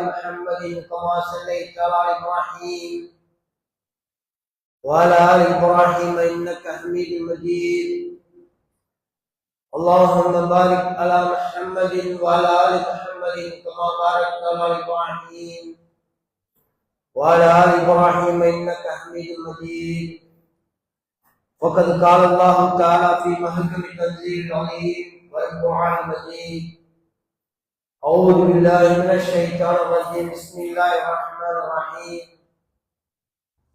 محمد كما صليت على إبراهيم وعلى آل إبراهيم إنك حميد مجيد. اللهم بارك على محمد وعلى آل محمد كما باركت على إبراهيم وعلى آل إبراهيم إنك حميد مجيد. وقد قال الله تعالى في محكم التنزيل العظيم والقرآن المجيد: أعوذ بالله من الشيطان الرجيم. بسم الله الرحمن الرحيم.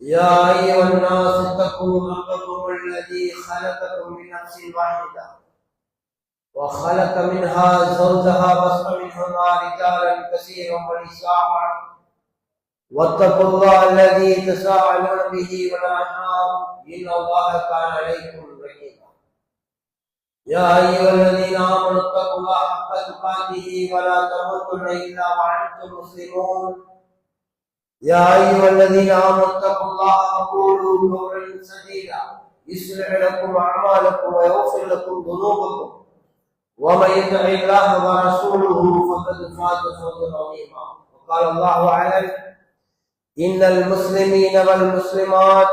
يا أيها الناس اتقوا ربكم الذي خلقكم من نفس واحدة وخلق منها زوجها وبث منهما رجالا كثيرا ونساء واتقوا الله الذي تساءلون به والأرحام إن الله كان عليكم رقيبا. يا أيها الذين آمنوا اتقوا الله حق تقاته ولا تموتن إلا وأنتم مسلمون. يا أيها الذين آمنوا اتقوا الله وقولوا قولا سديدا يصلح لكم أعمالكم ويغفر لكم ذنوبكم ومن يطع الله ورسوله فقد فاز فوزا عظيما. وقال الله أعلم: إن المسلمين والمسلمات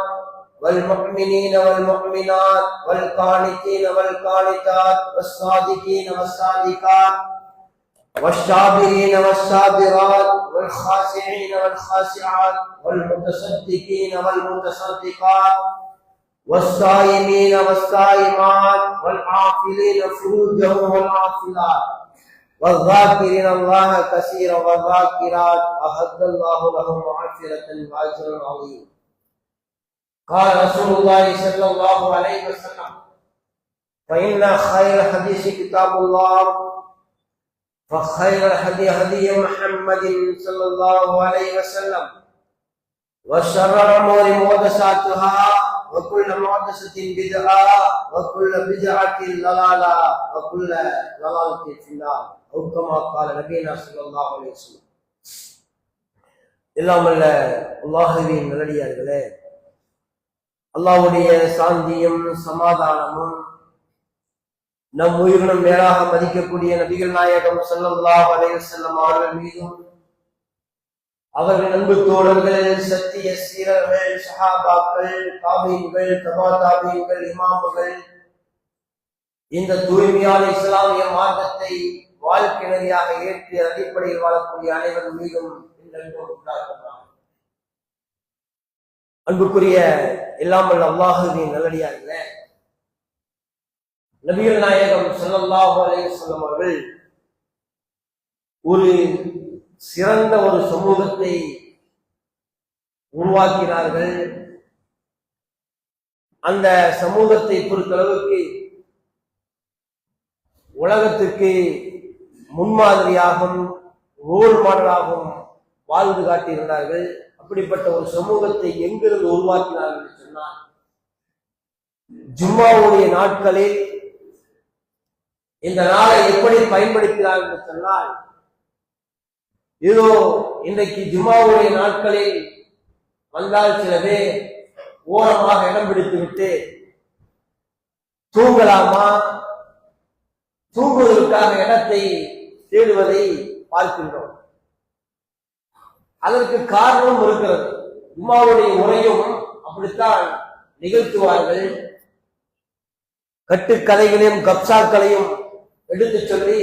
والمؤمنين والمؤمنات والقانتين والقانتات والصادقين والصادقات والصابرين والصابرات والخاشعين والخاشعات والمتصدقين والمتصدقات والصائمين والصائمات والعافلين فروجهم والعافلات والذاكرين الله كثيرا والذاكرات أعد الله لهم مغفرة وأجرا عظيما. قال رسول الله صلى الله عليه وسلم: فإن خير الحديث كتاب الله وخير الهدي هدي محمد صلى الله عليه وسلم وشر الأمور محدثاتها وكل محدثة بدعة وكل بدعة ضلالة وكل ضلالة في النار أو كما قال نبينا صلى الله عليه وسلم. எல்லாம் அல்ல அல்லாஹ்வின் நல்லடியார்களே, அல்லாஹ்வுடைய சாந்தியும் சமாதானமும் நம் உயிரினும் மேலாக மதிக்கக்கூடிய நபிகள் நாயகம் ஸல்லல்லாஹு அலைஹி வஸல்லம் அவர்கள் மீதும் அவர்கள் அன்பு தோழர்கள், சத்திய சீரர்கள், சஹாபாக்கள், தாபீன்கள், தபா தாபீன்கள், இமாம்கள், இந்த தூய்மையான இஸ்லாமிய மார்க்கத்தை வாழ்க்கை நெறியாக ஏற்றி அடிப்படையில் வாழக்கூடிய அனைவரும் மீதும் உண்டாக்குகிறார். அன்புக்குரிய எல்லாம் வல்ல அல்லாஹ்வின் நல்லடியார்களே, நபிகள் நாயகம் ஸல்லல்லாஹு அலைஹி வஸல்லம் அவர்கள் ஒரு சிறந்த ஒரு சமூகத்தை உருவாக்கினார்கள். அந்த சமூகத்தை பொறுத்தளவுக்கு உலகத்திற்கு முன்மாதிரியாகவும் ரோல் மாடலாகவும் வாழ்ந்து காட்டியிருந்தார்கள். அப்படிப்பட்ட ஒரு சமூகத்தை எங்கிருந்து உருவாக்கினார்கள் என்று சொன்னால், ஜும்மாவுடைய நாட்களில் இந்த நாளை எப்படி பயன்படுத்தினார்கள் என்று சொன்னால், இதோ இன்றைக்கு ஜும்மாவுடைய நாட்களில் வந்தால் சில பேர் ஓரமாக இடம் பிடித்து விட்டு தூங்கலாமா, தூங்குவதற்காக இடத்தை தேடுவதை பார்க்கின்றோம். அதற்கு காரணம் இருக்கிறது. ஜும்மாவுடைய உரையும் அப்படித்தான் நிகழ்த்துவார்கள். கட்டுக்கதைகளையும் கப்சாக்களையும் எடுத்து சொல்லி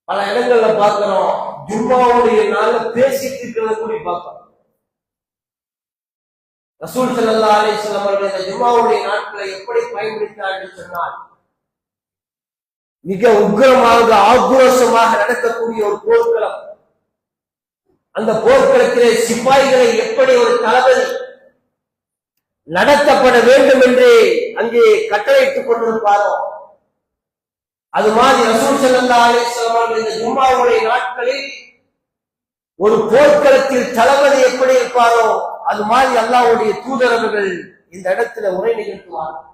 பல இடங்கள்ல பார்க்கிறோம். ஜும்மாவுடைய நாள்ல பேசிட்டு இருக்கிறத கூட பார்க்கிறோம். ரசூல் ஸல்லல்லாஹு அலைஹி வஸல்லம் அவர்கள் இந்த ஜும்மாவுடைய நாட்களை எப்படி பயன்படுத்தினார்கள் சொன்னால், மிக உக்கிரமாக ஆக்ரோஷமாக நடக்கக்கூடிய ஒரு போர்க்களம். அந்த போர்க்களத்திலே சிப்பாய்களை எப்படி ஒரு தளபதி நடத்தப்பட வேண்டும் என்று அங்கே கட்டளையிட்டுக் கொண்டிருப்பாரோ, அது மாதிரி ரசூல் ஸல்லல்லாஹு அலைஹி வஸல்லம் அவர்கள் இந்த ஜும்மாவுடைய நாட்களில் ஒரு போர்க்களத்தில் தளபதி எப்படி இருப்பாரோ, அது மாதிரி அல்லாஹ்வுடைய தூதரவர்கள் இந்த இடத்துல உரை நிகழ்த்துவார்கள்.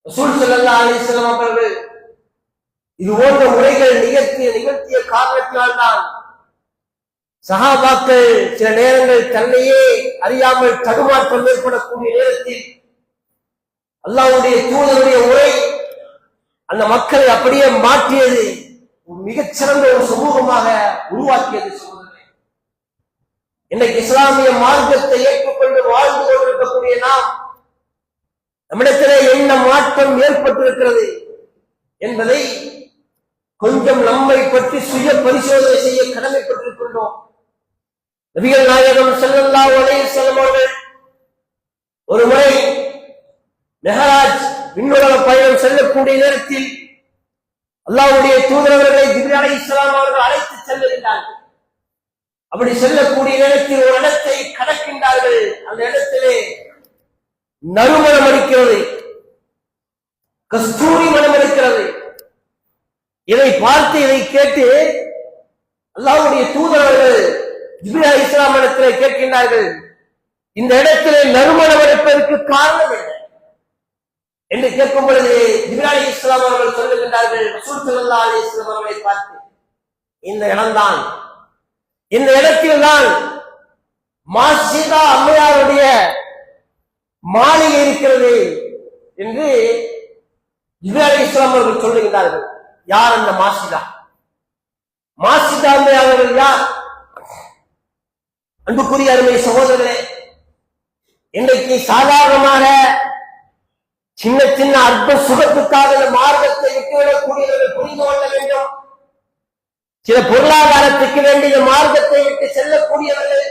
ரசூல் ஸல்லல்லாஹு அலைஹி வஸல்லம் அவர்கள் இது போன்ற உரைகள் நிகழ்த்திய காரணத்தினால்தான் சஹாபாக்கள் சில நேரங்கள் தன்னையே அறியாமல் தடுமாற்றம் ஏற்படக்கூடிய நேரத்தில் அல்லாஹ்வுடைய தூதருடைய உரை அந்த மக்களை அப்படியே மாற்றியது. மிகச்சிறந்த ஒரு சமூகமாக உருவாக்கியது சகோதரர்களே. இன்றைக்கு இஸ்லாமிய மார்க்கத்தை ஏற்றுக்கொண்டு வாழ்ந்து கொண்டிருக்கக்கூடிய நாம், நம்மிடத்திலே என்ன மாற்றம் ஏற்பட்டிருக்கிறது என்பதை கொஞ்சம் நம்மை பற்றி சுய பரிசோதனை செய்ய கடமைப்பட்டிருக்கின்றோம். நபிகள் நாயகம் ஸல்லல்லாஹு அலைஹி வஸல்லம் அவர்கள் ஒரு முறை மெஹராஜ் விண்ணுலக பயணம் செல்லக்கூடிய நேரத்தில் அல்லாஹ்வுடைய தூதரவர்களை ஜிப்ரீல் அலைஹிஸ்ஸலாம் அவர்கள் அழைத்து செல்லுகின்றார்கள். அப்படி செல்லக்கூடிய நேரத்தில் ஒரு இடத்தை கடக்கின்றார்கள். அந்த இடத்திலே நறுமணம் அடிக்கிறது, கஸ்தூரி மனம் இருக்கிறது. இதை பார்த்து இதை கேட்டு அல்லாஹ்வுடைய தூதரவர்கள் ஜிப்ரீல் அலைஹிஸ்ஸலாம் இடத்திலே கேட்கின்றார்கள், இந்த இடத்திலே நறுமணம் அடிப்பதற்கு காரணம் என்ன என்று கேட்கும் பொழுது ஜிப்ரீல் அலைஹிஸ்ஸலாம் அவர்கள் சொல்லுகின்றார்கள், ரசூல் ஸல்லல்லாஹு அலைஹி வஸல்லம் அவர்களை பார்த்து, இந்த இடம்தான், இந்த இடத்தில்தான் மாசிதா அம்மையாருடைய மாளிகை இருக்கிறது என்று ஜிப்ரீல் அலைஹிஸ்ஸலாம் அவர்கள் சொல்லுகின்றார்கள். யார் அந்த மாசிதா? மாசிதா அம்மையார் யார்? அன்புக்குரிய அருமை சகோதரர்களே, இன்றைக்கு சாதாரணமாக சின்ன சின்ன அற்ப சுகத்துக்காக இந்த மார்க்கத்தை விட்டுவிடக்கூடியவர்கள் புரிந்து கொள்ள வேண்டும். சில பொருளாதாரத்துக்கு வேண்டிய மார்க்கத்தை விட்டு செல்லக்கூடியவர்கள்,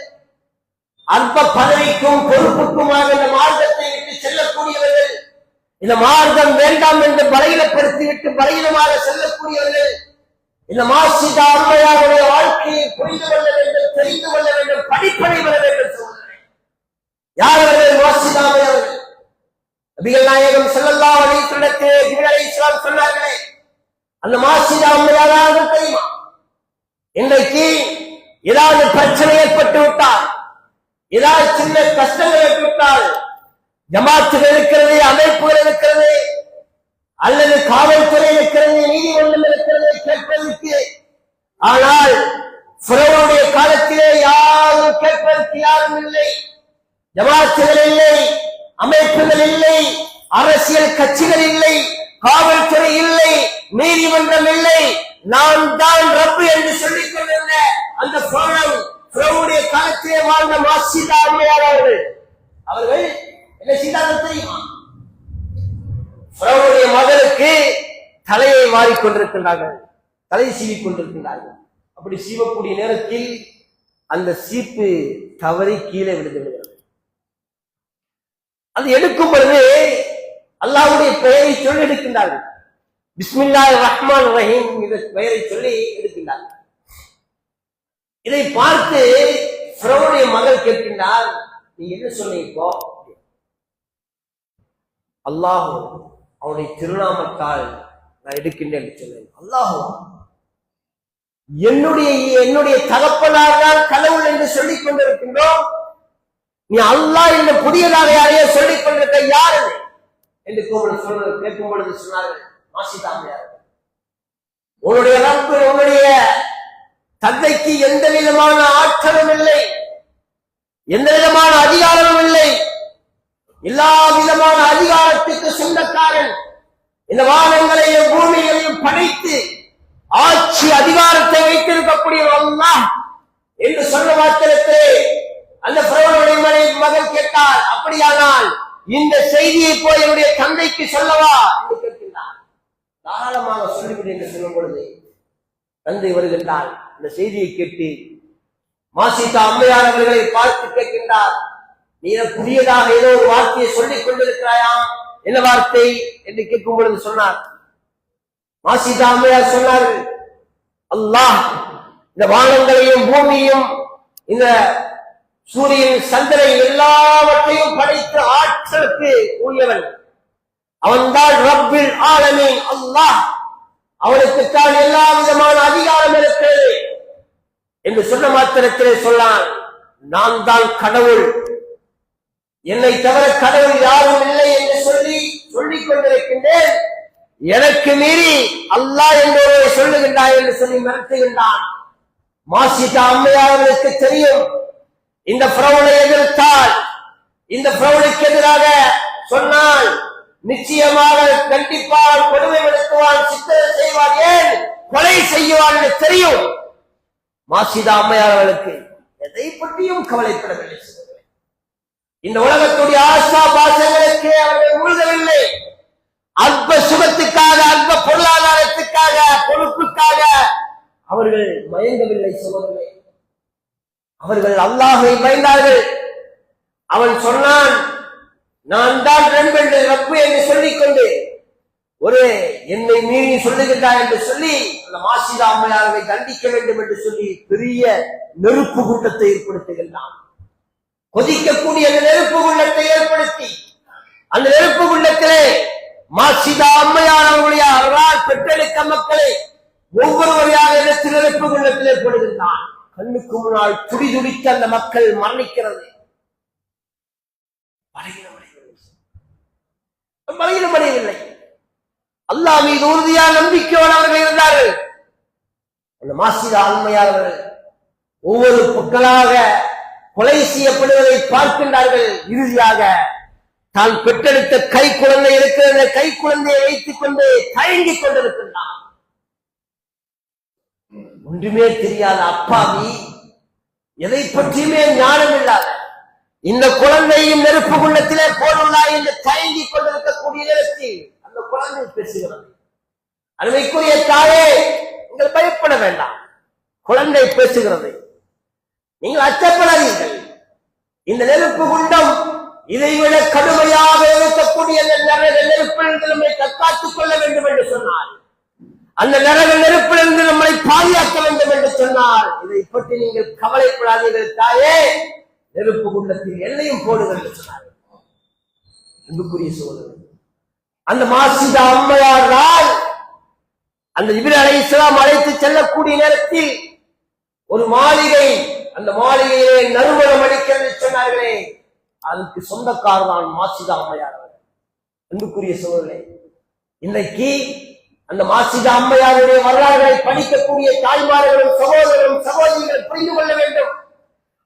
அற்ப பதவிக்கும் பொறுப்புக்குமாக இந்த மார்க்கத்தை விட்டு செல்லக்கூடியவர்கள், இந்த மார்க்கம் வேண்டாம் என்று பலகீனப்படுத்திவிட்டு பலகீனமாக செல்லக்கூடியவர்கள், இந்த மாசிதா அம்மையாருடைய வாழ்க்கையை புரிந்து கொள்ள வேண்டும், தெரிந்து கொள்ள வேண்டும், படிப்படை பெற வேண்டும். சொல்கிறேன், யார் அவர்கள்? மாசிதா அம்மையார்கள். நபிகள் நாயகம் ஸல்லல்லாஹு அலைஹி வஸல்லம் ஜிப்ரீல் அலைஹிஸ்ஸலாம் சொன்னார்களே, அந்த மாசிதா அம்மையார் தெரியுமா? இன்றைக்கு ஏதாவது பிரச்சனை ஏற்பட்டு விட்டால், ஏதாவது சின்ன கஷ்டங்கள் ஏற்பட்டால், ஜமாத்துகள் இருக்கிறது, அமைப்புகள் இருக்கிறது, அல்லது காவல்துறை இருக்கிறது, நீதிமன்றம் இருக்கிறது கேட்பதற்கு. ஆனால் ஃபிரௌனுடைய காலத்திலே யாரும் கேட்பதற்கு யாரும் இல்லை. ஜமாத்துகள் இல்லை, அமைப்புகள் இல்லை, அரசியல் கட்சிகள் இல்லை, காவல்துறை இல்லை, நீதிமன்றம் இல்லை. நான் தான் ரப்பு என்று சொல்லிக் கொண்டிருந்த அந்த ஃபிரௌனுடைய காலத்திலே வாழ்ந்த மாசிதா அம்மையார் அவர்கள் என்ன செய்தார்கள் தெரியுமா? ஃபிரௌனுடைய மகளுக்கு தலையை மாறிக்கொண்டிருக்கின்றார்கள், தலை சீவிக் கொண்டிருக்கின்றார்கள். அப்படி சீவக்கூடிய நேரத்தில் அந்த சீப்பு தவறி கீழே விழுந்து விடுகிறது. அது எடுக்கும் பொழுது அல்லாஹ்வுடைய பெயரை சொல்லி எடுக்கின்றார்கள். பிஸ்மில்லாஹிர் ரஹ்மானிர் ரஹீம் என்ற பெயரை சொல்லி எடுக்கின்றார்கள். இதை பார்த்து ஃபிரௌனுடைய மகள் கேட்கின்றார், நீ என்ன சொன்னீங்க இப்போ? அல்லாஹ் அவனுடைய திருநாமத்தால் நான் எடுக்கின்றேன் என்று சொன்னேன். அல்லாஹ் என்னுடைய தகப்பனார் தான் கடவுள் என்று சொல்லிக் கொண்டிருக்கின்றோம், நீ அல்லாஹ் என்று புதியதாக யாரையோ சொல்லிக் கொண்டிருக்க யாரு என்று கேட்கும் பொழுது சொன்னார்கள் மாசிதா அம்மையார், உன்னுடைய ரப்பு உன்னுடைய தந்தைக்கு எந்த விதமான ஆற்றலும் இல்லை, எந்த விதமான அதிகாரமும் இல்லை, எல்லா விதமான அதிகாரத்துக்கு சொந்தக்காரன், இந்த வானங்களையும் பூமிகளையும் படைத்து ஆட்சி அதிகாரத்தை வைத்திருக்கக்கூடிய அல்லாஹ் என்று சொன்ன மாத்திரத்திலே அந்த ஃபிரௌனுடைய மகன் கேட்டார், அப்படியானால் இந்த செய்தியை போய் என்னுடைய தந்தைக்கு சொல்லவா என்று கேட்கின்றார். தாராளமாக சொல்லிவிடு என்று சொல்லும் பொழுது தந்தை வருகின்றார். இந்த செய்தியை கேட்டு மாசிதா அம்மையார் அவர்களை பார்த்து கேட்கின்றார், நீ புதியதாக ஏதோ ஒரு வார்த்தையை சொல்லிக் கொண்டிருக்கிறாயா? என்ன வார்த்தை என்று கேட்கும் பொழுது சொன்னார், மாசிதா அம்மையார் சொன்னார்கள், அல்லாஹ் இந்த வானங்களையும் பூமியையும் இந்த சூரியன் சந்திரன் எல்லாவற்றையும் படைத்து ஆற்றலுக்கு உரியவன் அவன்தான் ரப்பில் ஆலமீன். அல்லாஹ் அவனுக்குத்தான் எல்லா விதமான அதிகாரம் இருக்கிறது என்று சொன்ன மாத்திரத்திலே சொன்னான், நான் தான் கடவுள், என்னை தவிர கடவுள் யாரும் இல்லை என்று சொல்லிக் கொண்டிருக்கின்றேன், எனக்கு மீறி அல்லாஹ் என்று சொல்லுகின்றாய் என்று சொல்லி மிரட்டுகின்றான். மாசிதா அம்மையாருக்கு தெரியும், இந்த ஃபிரௌனை எதிர்த்தால், இந்த ஃபிரௌனுக்கு எதிராக சொன்னால் நிச்சயமாக கண்டிப்பாக கொடுமைப்படுத்துவான், சித்திரை செய்வான். ஏன்? கொலை செய்வார் என்று தெரியும். மாசிதா அம்மையார் அவர்களுக்கு எதை பற்றியும் கவலைப்படவில்லை. இந்த உலகத்துடைய ஆசா பாசங்களுக்கு அவர்கள் மூழ்கவில்லை. அற்ப சுகத்துக்காக, அற்ப பொருளாதாரத்துக்காக, பொறுப்புக்காக அவர்கள் மயங்கவில்லை. சகோதரர்களே, அவர்கள் அல்லாஹை பயந்தார்கள். அவன் சொன்னான், நான் தான் ரப்பு என்று சொல்லிக் கொண்டு ஒரு என்னை மீறி சொல்லுகின்றார் என்று சொல்லி அந்த மாசிதா அம்மையாரை தண்டிக்க வேண்டும் என்று சொல்லி பெரிய நெருப்பு கூட்டத்தை ஏற்படுத்துகின்றான். கொதிக்கக்கூடிய அந்த நெருப்பு குள்ளத்தை ஏற்படுத்தி அந்த நெருப்பு குள்ளத்திலே மாசிதா அம்மையார் அவர்களுடைய அவரால் பெற்றெடுக்க மக்களை ஒவ்வொருவரையாக எடுத்து நெருப்பு குள்ளத்தில் ஏற்படுகின்றான். கண்ணுக்கு முன்னால் துடி துடிக்க அந்த மக்கள் மரணிக்கிறது. பலகீனமடையவில்லை. அல்லாஹ் மீது உறுதியான நம்பிக்கையோடு அவர்கள் இருந்தார்கள். அந்த மாசிதா அம்மையார் அவர்கள் ஒவ்வொரு மக்களாக கொலை செய்யப்படுவதை பார்க்கின்றார்கள். இறுதியாக தான் பெற்றெடுத்த கை குழந்தை இருக்கிற கை குழந்தையை வைத்துக் கொண்டு தயங்கிக் கொண்டிருக்கின்றான். ஒன்றுமே தெரியாத அப்பாவி, எதை பற்றியுமே ஞானம் இல்லாத இந்த குழந்தையும் நெருப்பு குள்ளத்திலே போடுள்ளா என்று தயங்கிக் கொண்டிருக்கக்கூடிய நேரத்தில் அந்த குழந்தை பேசுகிறது. அருமைக்குரிய தாயே, நீங்கள் பயப்பட வேண்டாம். குழந்தை பேசுகிறது. நீங்கள் அச்சப்படாதீர்கள். இந்த நெருப்பு குண்டம் இதைவிட கடுமையாக இருக்கக்கூடிய நெருப்பிலிருந்து நம்மை தற்காத்துக் கொள்ள வேண்டும் என்று சொன்னார். அந்த நெருப்பிலிருந்து நம்மை பாதுகாக்க வேண்டும் என்று சொன்னார். இதை பற்றி நீங்கள் கவலைப்படாதீர்கள் தாயே, நெருப்பு குண்டத்தில் எல்லையும் போடுங்கள் என்று சொன்னார். அன்புக்குரிய சோதனை, அந்த மாசிதா அம்மையார் அந்த ஜிப்ரீல் அலைஹிஸ்ஸலாம் அழைத்து செல்லக்கூடிய நேரத்தில் ஒரு மாளிகை, அந்த மாளிகையிலே நறுமணம் அடிக்கிறது சொன்னார்களே, அதுக்கு சொந்தக்காரர் தான் மாசிதா அம்மையார். அன்புக்குரிய சோதனை, இன்றைக்கு அந்த மாசிதா அம்மையாருடைய வரலாறுகளை படிக்கக்கூடிய தாய்மார்களும் சகோதரர்களும் சகோதரிகள் புரிந்து கொள்ள வேண்டும்.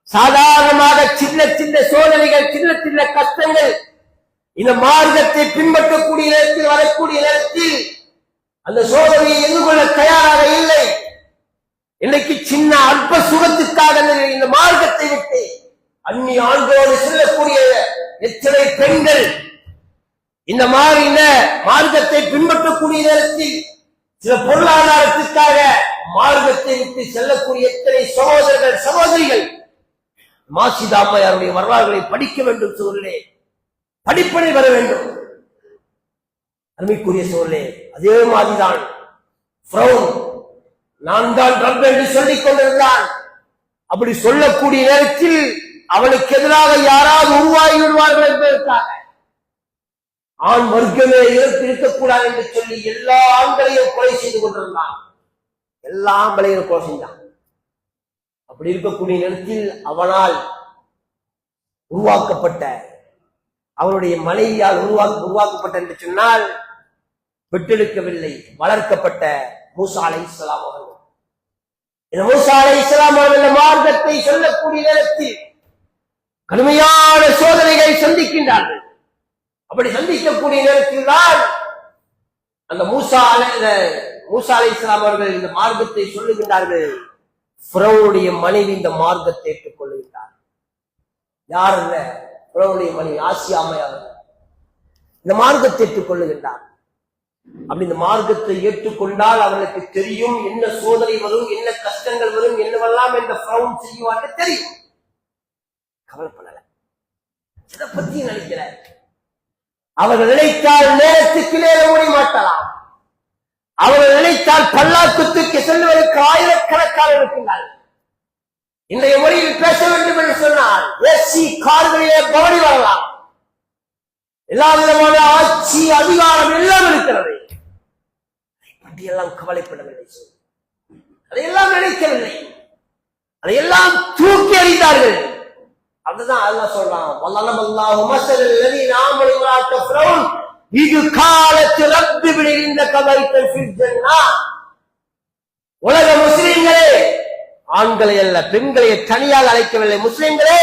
சாதாரணமாக சின்ன சின்ன சோதனைகள், சின்ன சின்ன கஷ்டங்கள் இந்த மார்க்கத்தை பின்பற்றக்கூடிய நேரத்தில், வரக்கூடிய நேரத்தில் அந்த சோதனையை எதிர்கொள்ள தயாராக இல்லை. இன்னைக்கு சின்ன அற்ப சுகத்துக்காக இந்த மார்க்கத்தை விட்டு அந்நிய ஆண்களோடு செல்லக்கூடிய எத்தனை பெண்கள் இந்த மார்க்கத்தை பின்பற்றக்கூடிய நேரத்தில் சில பொருளாதாரத்திற்காக மார்க்கத்தை விட்டு செல்லக்கூடிய எத்தனை சகோதரர்கள் சகோதரிகள் மாசிதா அம்மையாருடைய வரலாறுகளை படிக்க வேண்டும். சோழர்களே, படிப்பனை வர வேண்டும். அருமைக்குரிய சோழர்களே, அதே மாதிரிதான் நான் தான் ரப் என்று சொல்லிக் கொண்டிருந்தான். அப்படி சொல்லக்கூடிய நேரத்தில் அவனுக்கு எதிராக யாராவது உருவாகி விடுவார்கள் என்பதற்காக ஆண் வர்க்கமே இருக்கக்கூடாது என்று சொல்லி எல்லா ஆண்களையும் கொலை செய்து கொண்டிருந்தான். எல்லா ஆண்களையும் கொலை செய்தான். அப்படி இருக்கக்கூடிய நேரத்தில் அவனால் உருவாக்கப்பட்ட, அவனுடைய மனைவியால் உருவாக்கப்பட்ட என்று சொன்னால் பெற்றெடுக்கவில்லை, வளர்க்கப்பட்ட மூசா அலைஹிஸ்ஸலாம் அவர்கள், இந்த மூசா அலைஹிஸ்ஸலாம் அவர்கள் மார்க்கத்தை சொல்லக்கூடிய நேரத்தில் கடுமையான சோதனைகளை சந்திக்கின்றார்கள். அப்படி சந்திக்கக்கூடிய நேரத்தில் தான் அந்த மூசா அலைஹிஸ்ஸலாம் அவர்கள் இந்த மார்க்கத்தை சொல்லுகின்றார்கள். ஃபிரௌனுடைய மனைவி இந்த மார்க்கத்தை ஏற்றுக்கொள்ளுகின்றார். யார் இல்ல? ஃபிரௌனுடைய மனைவி ஆசியா அம்மையார் இந்த மார்க்கத்தை ஏற்றுக்கொள்ளுகின்றார். அப்படி இந்த மார்க்கத்தை ஏற்றுக்கொண்டால் அவர்களுக்கு தெரியும் என்ன சோதனை வரும், என்ன கஷ்டங்கள் வரும், என்னவெல்லாம் இந்த ஃபிரௌன் செய்வான்னு தெரியும். கவலைப்படல, இதை பத்தி நினைக்கல. அவர்கள் நினைத்தால் நேரத்துக்கு நேரம் ஓடி மாட்டலாம். அவர்கள் நினைத்தால் பல்லாக்குத்துக்கு செல்வதற்கு ஆயிரக்கணக்கான இருக்கின்றார்கள். இன்றைய மொழியில் பேச வேண்டும் என்று சொன்னால் ஏசி கார்களிலே பவனி வரலாம். எல்லா விதமான ஆட்சி அதிகாரம் எல்லாம் இருக்கிறது. அதை பற்றியெல்லாம் கவலைப்படவில்லை, அதையெல்லாம் நினைக்கவில்லை, அதையெல்லாம் தூக்கி எறிந்தார்கள். அதுதான் அல்லாஹ் சொல்றான், வல்லல்லாஹு மஸலல் லதீன ஆமனு வலா தஃப்ரவுன் இது காலத்து ரப்பி பிலிந்த கபைத்தல் ஃபில் ஜன்னah. உலக முஸ்லிம்களே, ஆண்களை அல்ல பெண்களை தனியாக அழைக்கவில்லை, முஸ்லிம்களே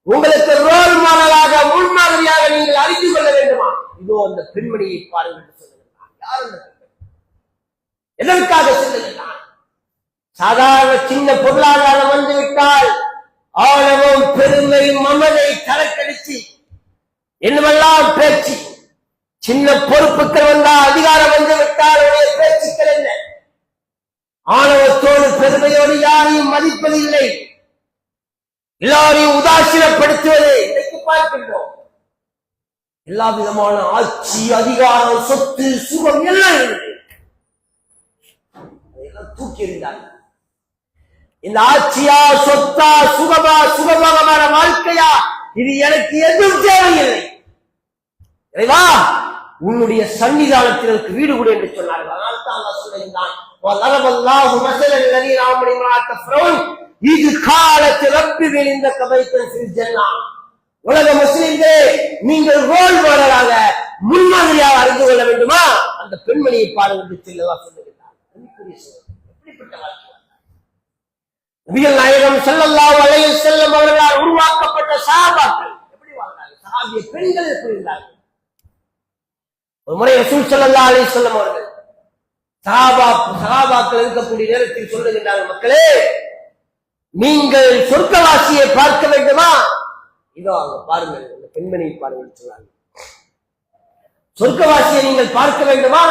உங்களுக்கு ரோல் மாடலாக முன்மாதிரியாக நீங்கள் அறிந்து கொள்ள வேண்டுமா? இதோ அந்த பெண்மணியை பாருங்கள் என்று சொல்லுகிறார். யார் அந்த பெண்மணி? எதற்காக செல்லுகிறான்? சாதாரண சின்ன பொருளாதாரம் வந்துவிட்டால் ஆணவம், பெருமை, மமதை தலைக்கடிச்சு என்னவெல்லாம் பேச்சு. சின்ன பொறுப்புகள் வந்தால், அதிகாரம் வந்து விட்டால் உடைய பேச்சுக்கள் என்ன? ஆணவத்தோடு பெருமையோடு யாரையும் மதிப்பதில்லை, எல்லாரையும் உதாசீனப்படுத்துவதை இன்றைக்கு பார்க்கின்றோம். எல்லா விதமான ஆட்சி, அதிகாரம், சொத்து, சுகம் எல்லாம் அதையெல்லாம் தூக்கி எறிந்தார்கள். இந்த ஆட்சியா, சொத்தா, சுகமா, சுகபோகமான வாழ்க்கையா, இது எனக்கு எதுவும் தேவையில்லை. இறைவா, உன்னுடைய சன்னிதானத்தில் எனக்கு வீடு கொடு என்று சொன்னார்கள். அதனால் தான் அல்லாஹ் சொல்லுகிறான், வலரபல்லாஹு மஸலல் லதீன ஆமனு இம்ராஅத்த ஃபிரௌன் இது காலத்து ரப்பி விலிந்த கபைத்தன் ஃபில் ஜன்னah. உலக முஸ்லிம்களே, நீங்கள் ரோல் மாடலாக, முன்மாதிரியாக அறிந்து கொள்ள வேண்டுமா? அந்த பெண்மணியை பாருங்கள் என்று சொல்லலாம் சொல்லுகிறார். எப்படிப்பட்ட வாழ்க்கை! நபிகள் நாயகம் ஸல்லல்லாஹு அலைஹி வஸல்லம் அவர்களால் உருவாக்கப்பட்ட சஹாபாக்கள் எப்படி வாழ்ந்தார்கள்? சஹாபிய பெண்கள் எப்படி இருந்தார்கள்? ஒரு முறை ரசூல் ஸல்லல்லாஹு அலைஹி வஸல்லம் அவர்கள் சஹாபாக்கள் இருக்கக்கூடிய நேரத்தில் சொல்லுகின்றார்கள், மக்களே, நீங்கள் சொர்க்கவாசியை பார்க்க வேண்டுமா? இதோ அங்க பாருங்கள், இந்த பெண்மணியை பாருங்கள் சொன்னாங்க. சொர்க்கவாசியை நீங்கள் பார்க்க வேண்டுமா?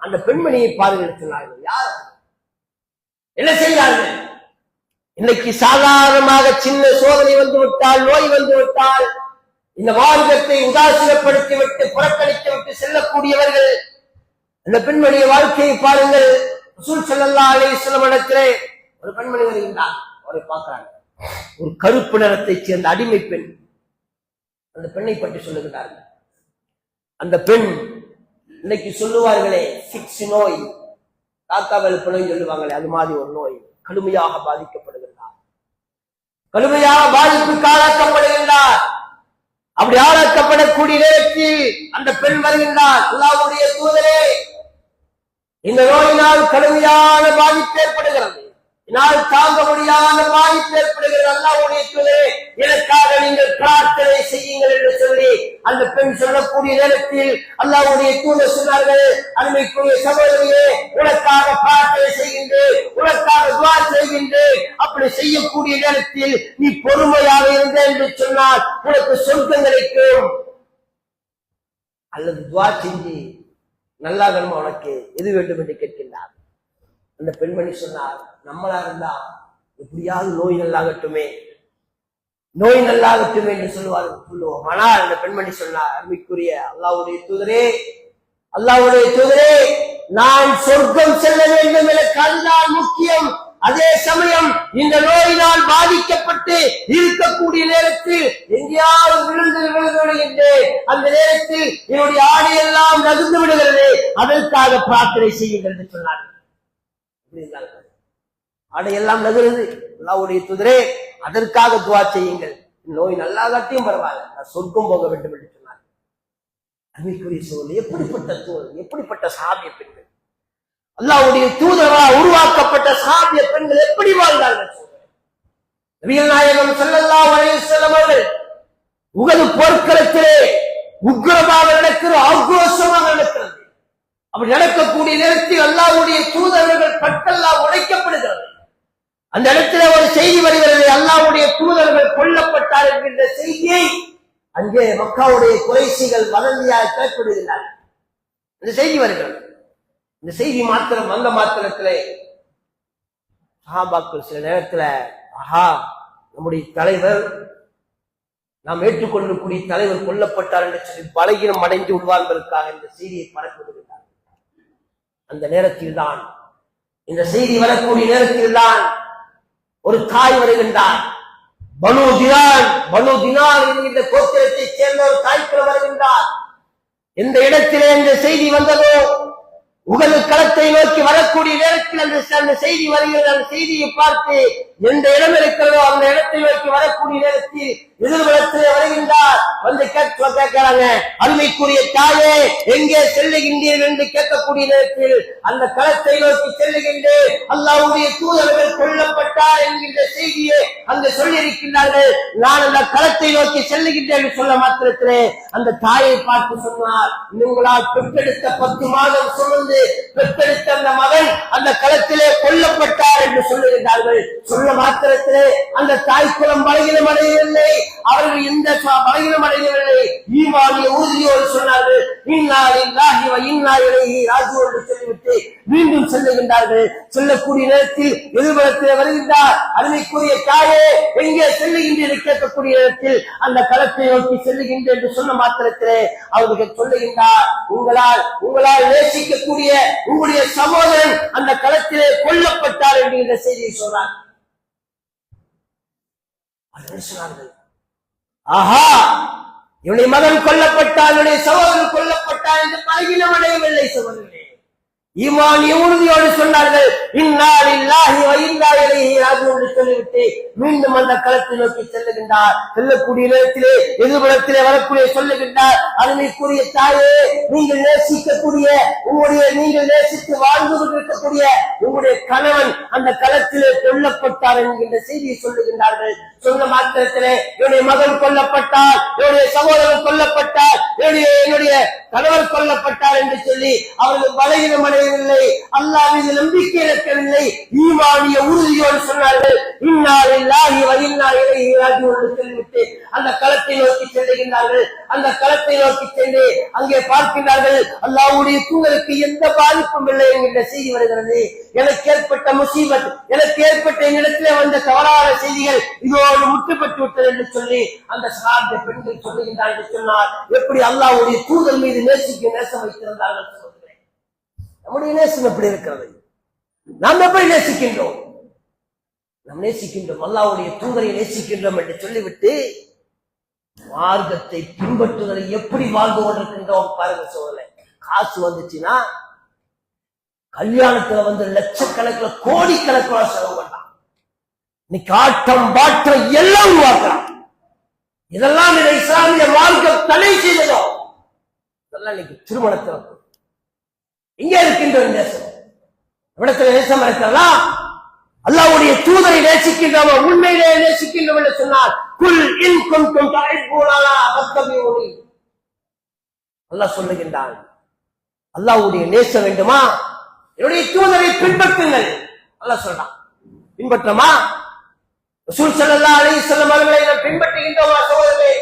அந்த பெண்மணியை பாருங்கள் சொன்னார்கள். யார்? என்ன செய்தார்கள்? இன்னைக்கு சாதாரணமாக சின்ன சோதனை வந்து விட்டால், நோய் வந்து விட்டால், இந்த மார்க்கத்தை உதாசீனப்படுத்தி விட்டு, புறக்கணித்து விட்டு செல்லக்கூடியவர்கள். அந்த பெண்மணிய வாழ்க்கையை பாருங்கள். ரசூல் ஸல்லல்லாஹு அலைஹி வஸல்லம் இடத்திலே ஒரு பெண்மணி வருகின்றார். அவரை பார்க்கிறாங்க. ஒரு கருப்பு நிறத்தைச் சேர்ந்த அடிமை பெண். அந்த பெண்ணை பற்றி சொல்லுகிறார்கள். அந்த பெண் இன்னைக்கு சொல்லுவார்களே, சிக்ஸ் நோய், காக்கா வெளுப்பு நோய் சொல்லுவாங்களே, அது மாதிரி ஒரு நோய். கடுமையாக பாதிக்கப்படுகின்றார், கடுமையாக பாதிப்புக்கு ஆளாக்கப்படுகின்றார். அப்படி ஆளாக்கப்படக்கூடிய நேரத்தில் அந்த பெண் வருகின்றார். அல்லாஹ்வுடைய தூதரே, இந்த நோயினால் கடுமையான பாதிப்பு ஏற்படுகிறது, என்னால் தாங்க முடியாத பாதிப்பு ஏற்படுகிறது. அல்லாஹ்வுடைய தூதரே, எனக்காக நீங்கள் பிரார்த்தனை செய்யுங்கள் என்று சொல்லி அந்த பெண் சொல்லக்கூடிய நேரத்தில் அல்லாஹ்வுடைய தூதர் சொன்னார்கள், அருமைக்குரிய சகோதரியே, உனக்காக பிரார்த்தனை செய்கின்றேன், உனக்காக துஆ செய்கின்றேன். அப்படி செய்யக்கூடிய நேரத்தில் நீ பொறுமையாக இருந்த என்று சொன்னால் உனக்கு சொர்க்கம் கிடைக்கும். அல்லது துஆ செஞ்சு நல்லா வேணுமா, உனக்கு எது வேண்டும் என்று கேட்கின்றார். அந்த பெண்மணி சொன்னார், நம்மளா இருந்தா எப்படியாவது நோய் நல்லாகட்டுமே, நோய் நல்லாகட்டுமே என்று சொல்லுவோம். ஆனால் அந்த பெண்மணி சொன்னார், அருமைக்குரிய அல்லாஹ்வுடைய தூதரே, அல்லாஹ்வுடைய தூதரே, நான் சொர்க்கம் செல்ல வேண்டும், எனக்கு அதுதான் முக்கியம். அதே சமயம் இந்த நோயினால் பாதிக்கப்பட்டு இருக்கக்கூடிய நேரத்தில் எங்கேயாவது விழுந்து விடுகின்றேன், அந்த நேரத்தில் என்னுடைய ஆடையெல்லாம் நகர்ந்து விடுகிறது, அதற்காக பிரார்த்தனை செய்யுங்கள் என்று சொன்னார்கள். ஆடையெல்லாம் நகருது, அல்லாஹ்வுடைய தூதரே, அதற்காக துஆ செய்யுங்கள், நோய் நல்லாகட்டியும் பரவாயில்ல, நான் சொர்க்கம் போக வேண்டும் என்று சொன்னார். அருமைக்குரிய சோழர், எப்படிப்பட்ட தூதர், எப்படிப்பட்ட சஹாபிய பெண்கள்! அல்லாஹ்வுடைய தூதரால் உருவாக்கப்பட்ட சஹாபிய பெண்கள் எப்படி வாழ்ந்தார்கள்? நபிகள் நாயகம் ஸல்லல்லாஹு அலைஹி வஸல்லம் அவர்கள் உஹது போர்க்களத்திலே உக்கிரமாக நடக்கிறது, ஆக்ரோஷமாக நடக்கிறது. அப்படி நடக்கக்கூடிய நேரத்தில் அல்லாஹ்வுடைய தூதர்கள் பட்டெல்லாம் உடைக்கப்படுகிறது. அந்த இடத்துல ஒரு செய்தி வருகிறது, அல்லாஹ்வுடைய தூதர்கள் கொல்லப்பட்டார் என்கின்ற செய்தியை அங்கே மக்காவுடைய குறைஷிகள் வதந்தியாக கேட்கப்படுகிறார்கள். இந்த செய்தி வருகிறது. இந்த செய்தி மாத்திரம் வந்த மாத்திரத்திலே சஹாபாக்கள் சில நேரத்துல, ஆஹா, நம்முடைய தலைவர், நாம் ஏற்றுக்கொள்ளக்கூடிய தலைவர் கொல்லப்பட்டார் என்று சொல்லி பலகீனம் அடைந்து உள்வாழ்வதற்காக இந்த செய்தியை பரப்புகிறார். அந்த நேரத்தில் தான், இந்த செய்தி வரக்கூடிய நேரத்தில் தான் ஒரு தாய் வருகின்றார். பனு தினார் என்கின்ற கோத்திரத்தை சேர்ந்த ஒரு தாய்க்குள்ள வருகின்றார். எந்த இடத்திலே இந்த செய்தி வந்ததோ, உகது களத்தை நோக்கி வரக்கூடிய நேரத்தில் அந்த செய்தி வருகிறது. அந்த செய்தியை பார்த்து எந்த இடம் இருக்கிறதோ அந்த இடத்தை நோக்கி வரக்கூடிய நேரத்தில் எதிர்வலத்திலே வருகின்றார். வந்து கேட்கிறாங்க, அருமைக்குரிய தாயே, எங்கே செல்லுகின்றீர்கள் என்று கேட்கக்கூடிய நேரத்தில் அந்த களத்தை நோக்கி செல்லுகின்றேன், அல்லாஹ்வுடைய தூதர்கள் கொல்லப்பட்டார் என்கின்ற செய்தியை அங்கு சொல்லியிருக்கின்றார்கள், நான் அந்த களத்தை நோக்கி செல்லுகின்றேன் என்று சொல்ல மாத்திரத்திலே அந்த தாயை பார்த்து சொன்னார், உங்களால் பெற்றெடுத்த 10 மாதம் சுமந்த சுமந்து பெற்றெடுத்த அந்த மகன் அந்த களத்திலே கொல்லப்பட்டார் என்று சொல்லுகின்றார்கள். சொல்ல மாத்திரத்திலே அந்த தாய் குலம் பலகீனம் அடையவில்லை, அவர்கள் எந்த பலகீனம் அடையவில்லை, ஈமானிய உறுதியோடு சொன்னார்கள் இன்னா லில்லாஹி வ இன்னா இலைஹி ராஜிஊன் என்று சொல்லிவிட்டு மீண்டும் செல்லுகின்றார்கள். செல்லக்கூடிய நேரத்தில் எதிர்புறத்திலே வருகின்றார். அருமைக்குரிய தாயே எங்கே செல்லுகின்ற கேட்கக்கூடிய நேரத்தில் அந்த களத்தை நோக்கி செல்லுகின்ற என்று சொன்ன மாத்திரத்திலே அவர்கள் சொல்லுகின்றார், உங்களால் நேசிக்கக்கூடிய உங்களுடைய சகோதரன் அந்த களத்திலே கொல்லப்பட்டார் என்று இந்த செய்தியை சொன்னார். சொன்னார்கள், ஆஹா, இவனுடைய மகன் கொல்லப்பட்டார், இவனுடைய சகோதரன் கொல்லப்பட்டார் என்று பலகீனம் அடையவில்லை. சகோதரர்களே, ஈமானிய உறுதியோடு சொன்னார்கள் இன்னா லில்லாஹி வ இன்னா இலைஹி ராஜிஊன் என்று சொல்லிவிட்டு மீண்டும் அந்த களத்தை நோக்கி செல்லுகின்றார். செல்லக்கூடிய நேரத்திலே எதிர்புறத்திலே வரக்கூடிய சொல்லுகின்றார், அருமைக்குரிய தாயே, நீங்கள் நேசிக்கக்கூடிய நீங்கள் நேசித்து வாழ்ந்து கொண்டிருக்கக்கூடிய உங்களுடைய கணவன் அந்த களத்திலே கொல்லப்பட்டார் என்கின்ற செய்தியை சொல்லுகின்றார்கள். சொன்ன மாத்திரத்திலே என்னுடைய மகன் கொல்லப்பட்டார், என்னுடைய சகோதரன் கொல்லப்பட்டார், என்னுடைய கணவர் கொல்லப்பட்டார் என்று சொல்லி அவர்கள் பலகீனம் அடையவில்லை, அல்லாஹ் மீது நம்பிக்கை இழக்கவில்லை, ஈமானிய உறுதியோடு சொன்னார்கள் இன்னா லில்லாஹி வ இன்னா இலைஹி ராஜிஊன் என்று சொல்லிவிட்டு அந்த களத்தை நோக்கி செல்லுகின்றார்கள். அந்த களத்தை நோக்கி சென்று அங்கே பார்க்கின்றார்கள், அல்லாஹ்வுடைய தூதருக்கு எந்த பாதிப்பும் இல்லை என்கின்ற செய்தி வருகிறது. எனக்கு ஏற்பட்ட முசீபத், எனக்கு ஏற்பட்ட இடத்திலே வந்த தவறான செய்திகள் இதோடு முற்றுப்பட்டு விட்டது என்று சொல்லி அந்த சஹாபிய பெண்கள் சொல்லுகின்றார் என்று சொன்னார். எப்படி அல்லாஹ்வுடைய தூதர் மீது நேசம் வைத்திருந்தார்கள். நம்முடைய நேசம் எப்படி இருக்கிறது? நாம் எப்படி நேசிக்கின்றோம்? நாம் நேசிக்கின்றோம், அல்லாஹ்வுடைய தூதரை நேசிக்கின்றோம் என்று சொல்லிவிட்டு மார்க்கத்தை பின்பற்றுவதை எப்படி வாழ்ந்து கொண்டிருக்கின்றோம் பாருங்க சோதனை. காசு வந்துச்சுன்னா கல்யாணத்துல வந்து லட்சக்கணக்கில் கோடிக்கணக்கில் செலவு பண்ணலாம். இன்னைக்கு ஆட்டம் பாட்டம் எல்லாம் உருவாக்கலாம். இதெல்லாம் இந்த இஸ்லாமிய மார்க்கம் தடை செய்ததோ இதெல்லாம் இன்னைக்கு திருமணத்தில் இங்கே இருக்கின்ற நேசம். இடத்துல நேசம் இருக்கிறதா? அல்லாஹ்வுடைய தூதரை நேசிக்கின்றோம், உண்மையிலே நேசிக்கின்றோம் என்று சொன்னால் குல் இன் குன்தும் துஹிப்பூனல்லாஹ ஃபத்தபிஊனி. அல்லாஹ் சொல்லுகின்றான், அல்லாஹ்வுடைய நேசம் வேண்டுமா, என்னுடைய தூதரை பின்பற்றுங்கள். அல்லாஹ் சொல்றான், பின்பற்றமா? ரசூல் ஸல்லல்லாஹு அலைஹி வஸல்லம் அவர்களை நாம் பின்பற்றுகின்றோமா சகோதரர்களே?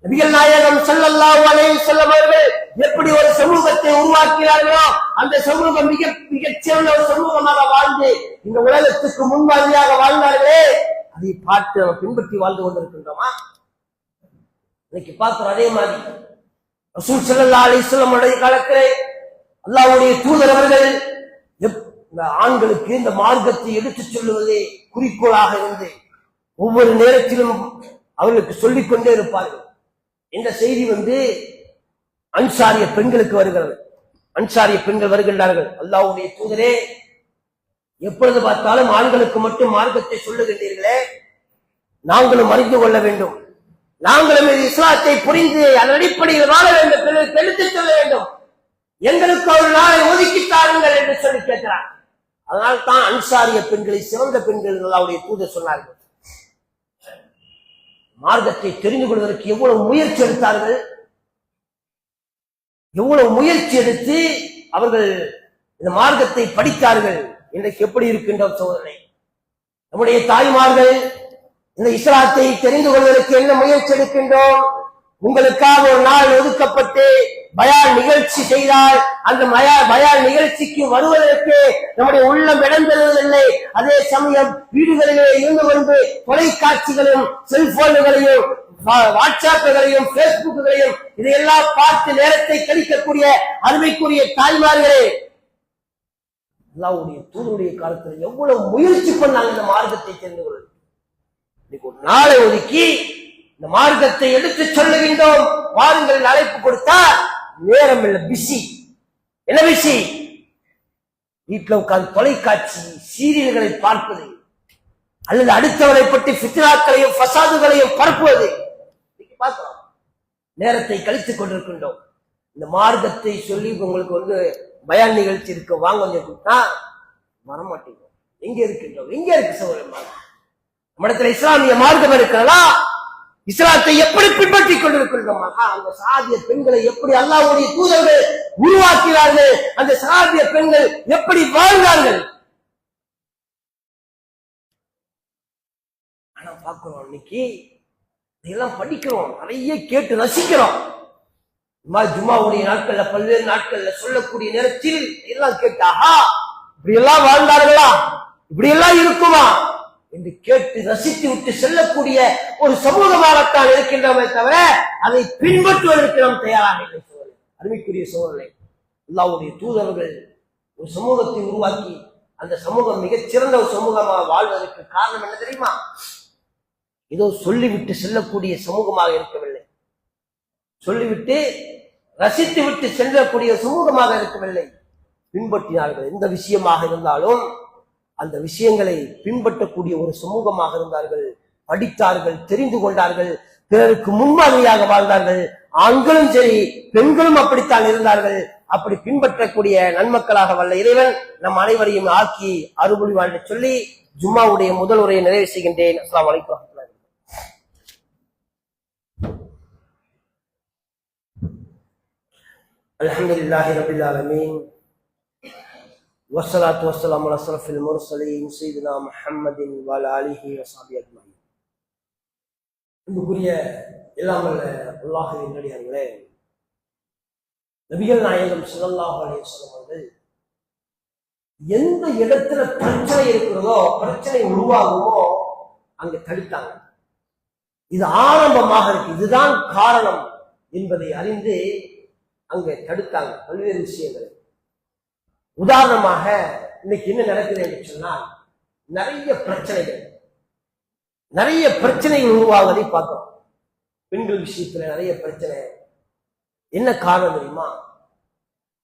நபிகள் நாயகம் ஸல்லல்லாஹு அலைஹி வஸல்லம் அவர்கள் எப்படி ஒரு சமூகத்தை உருவாக்கினார்களோ அந்த சமூகம் மிகச் சிறந்த ஒரு சமூகமாக வாழ்ந்து இந்த உலகத்துக்கு முன்மாதிரியாக வாழ்ந்தார்களே, அதை பார்த்து நம்ம பின்பற்றி வாழ்ந்து கொண்டிருக்கின்றோமா? இன்னைக்கு பார்க்கிறோம். அதே மாதிரி ரசூல் ஸல்லல்லாஹு அலைஹி வஸல்லம் உடைய காலத்திலே அல்லாஹ்வுடைய தூதர் அவர்கள் இந்த ஆண்களுக்கு இந்த மார்க்கத்தை எடுத்துச் சொல்லுவதே குறிக்கோளாக இருந்து ஒவ்வொரு நேரத்திலும் அவர்களுக்கு சொல்லிக் கொண்டே இருப்பார்கள். இந்த செய்தி அன்சாரிய பெண்களுக்கு வருகிறது. அன்சாரிய பெண்கள் வருகின்றார்கள், அல்லாஹ்வுடைய தூதரே, எப்பொழுது பார்த்தாலும் ஆண்களுக்கு மட்டும் மார்க்கத்தை சொல்லுகின்றீர்களே, நாங்களும் அறிந்து கொள்ள வேண்டும், நாங்களும் இஸ்லாத்தை புரிந்து அதன் அடிப்படையில் வாழ வேண்டும், எடுத்துச் சொல்ல வேண்டும், எங்களுக்கு ஒரு நாளை ஒதுக்கி தாருங்கள் என்று சொல்லி கேட்கிறார். அதனால் தான் அன்சாரிய பெண்களை சிறந்த பெண்கள் அல்லாஹ்வுடைய தூதர் சொன்னார்கள். மார்க்கத்தை தெரிந்து கொள்வதற்கு எவ்வளவு முயற்சி எடுத்தார்கள், எவ்வளவு முயற்சி எடுத்து அவர்கள் இந்த மார்க்கத்தை படித்தார்கள். இன்றைக்கு எப்படி இருக்கின்ற சோதனை? நம்முடைய தாய்மார்கள் இந்த இஸ்லாத்தை தெரிந்து கொள்வதற்கு என்ன முயற்சி எடுக்கின்றோம்? உங்களுக்காக ஒரு நாள் ஒதுக்கப்பட்டு பயான் நிகழ்ச்சி செய்தால் அந்த பயான் நிகழ்ச்சிக்கு வருவதற்கு நம்முடைய உள்ளம் இடம் தருவதில்லை. அதே சமயம் வீடுகளிலே இருந்து கொண்டு தொலைக்காட்சிகளையும் செல்போன்களையும் வாட்ஸ்அப்புகளையும் பேஸ்புக்குகளையும் இதையெல்லாம் பார்த்து நேரத்தை கழிக்கக்கூடிய அருமைக்குரிய தாய்மார்களே, அல்லாஹ்வுடைய தூதருடைய காலத்தில் எவ்வளவு முயற்சி பண்ணாங்க இந்த மார்க்கத்தை தெரிந்து கொள்ள. இன்னைக்கு ஒரு நாளை ஒதுக்கி இந்த மார்க்கத்தை எடுத்து சொல்லுகின்றோம், வாருங்கள் அழைப்பு கொடுத்தா நேரம் இல்லை, பிஸி. என்ன பிஸி? வீட்டில் உட்கார்ந்து தொலைக்காட்சி சீரியல்களை பார்ப்பது அல்லது அடுத்தவரை பற்றி ஃபித்னாக்களையும் ஃபசாதுகளையும் பரப்புவது. பார்க்கிறோம், நேரத்தை கழித்துக் கொண்டிருக்கின்றோம். இந்த மார்க்கத்தை சொல்லி உங்களுக்கு பயான் நிகழ்ச்சி இருக்க வாங்க வரமாட்டீங்க. எங்க இருக்கின்றோம்? எங்க இருக்கு சகோதரன்? நம்மிடத்துல இஸ்லாமிய மார்க்கம் இருக்கிறதா? இஸ்லாத்தை எப்படி பின்பற்றிக் கொண்டிருக்கின்றோம்? அந்த சஹாபிய பெண்களை எப்படி அல்லாஹ்வுடைய தூதர்கள் உருவாக்கினார்கள், அந்த சஹாபிய பெண்கள் எப்படி வாழ்ந்தார்கள். ஆனா பார்க்கிறோம், இன்னைக்கு இதெல்லாம் படிக்கிறோம், நிறைய கேட்டு ரசிக்கிறோம். ஜும்மாவுடைய நாட்கள்ல, பல்வேறு நாட்கள்ல சொல்லக்கூடிய நேரத்தில் எல்லாம் கேட்டாஹா இப்படி எல்லாம் வாழ்ந்தார்களா, இப்படி எல்லாம் இருக்குமா என்று கேட்டு ரசித்து விட்டு செல்லக்கூடிய ஒரு சமூகமாகத்தான் இருக்கின்றமே தவிர அதை பின்பற்றுவதற்கு நாம் தயாராக இல்லை. அருமைக்குரிய சோழர்களே, அல்லாஹ்வுடைய தூதர்கள் ஒரு சமூகத்தை உருவாக்கி அந்த சமூகம் மிகச்சிறந்த ஒரு சமூகமாக வாழ்வதற்கு காரணம் என்ன தெரியுமா? ஏதோ சொல்லிவிட்டு செல்லக்கூடிய சமூகமாக இருக்கவில்லை, சொல்லிவிட்டு ரசித்து விட்டு செல்லக்கூடிய சமூகமாக இருக்கவில்லை. பின்பற்றினார்கள். எந்த விஷயமாக இருந்தாலும் அந்த விஷயங்களை பின்பற்றக்கூடிய ஒரு சமூகமாக இருந்தார்கள். படித்தார்கள், தெரிந்து கொண்டார்கள், பிறருக்கு முன்மாதிரியாக வாழ்ந்தார்கள். ஆண்களும் சரி, பெண்களும் அப்படித்தான் இருந்தார்கள். அப்படி பின்பற்றக்கூடிய நன்மக்களாக வல்ல இறைவன் நம் அனைவரையும் ஆக்கி அருள்புரி வாழ்ந்து சொல்லி ஜும்மாவுடைய முதல் உரையை நிறைவு செய்கின்றேன். அஸ்ஸலாமு அலைக்கும். அல்ஹம்துலில்லாஹி ரப்பில் ஆலமீன் வஸ்ஸலாத்து வஸ்ஸலாமு அலா அஷ்ரஃபில் முர்ஸலீன் சய்யிதினா முஹம்மதின் வ அலா ஆலிஹி வ ஸஹ்பிஹி அஜ்மஈன். அன்புக்குரிய எல்லாம் வல்ல அல்லாஹ்வின் நல்லடியார்களே, நபிகள் நாயகம் ஸல்லல்லாஹு அலைஹி வஸல்லம் அவர்கள் எந்த இடத்துல பிரச்சனை இருக்கிறதோ, பிரச்சனை உருவாகுமோ அங்க தடுத்தாங்க. இது ஆரம்பமாக இருக்கு, இதுதான் காரணம் என்பதை அறிந்து அங்க தடுத்தாங்க பல்வேறு விஷயங்கள். உதாரணமாக இன்னைக்கு என்ன நடக்குது என்று சொன்னால், நிறைய பிரச்சனைகள் உருவாவதை பார்த்தோம். பெண்கள் விஷயத்துல நிறைய பிரச்சனை. என்ன காரணம் தெரியுமா?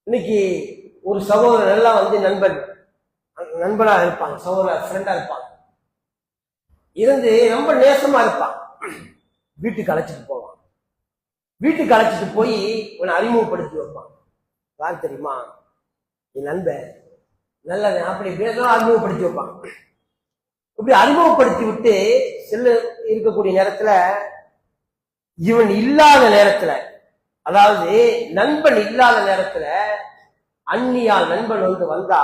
இன்னைக்கு ஒரு சகோதரர் எல்லாம் நண்பனா இருப்பாங்க, சகோதரர் ஃப்ரெண்டா இருப்பாங்க, இருந்து ரொம்ப நேசமா இருப்பான். வீட்டுக்கு அழைச்சிட்டு போவான், வீட்டுக்கு அழைச்சிட்டு போய் உன்னை அறிமுகப்படுத்தி வைப்பான். யார் தெரியுமா? என் நண்பன் நல்ல அப்படி பேசலாம், அறிமுகப்படுத்தி வைப்பான். இப்படி அறிமுகப்படுத்தி விட்டு இருக்கக்கூடிய நேரத்துல, இவன் இல்லாத நேரத்துல, அதாவது நண்பன் இல்லாத நேரத்துல அந்நியால் நண்பன் வந்தா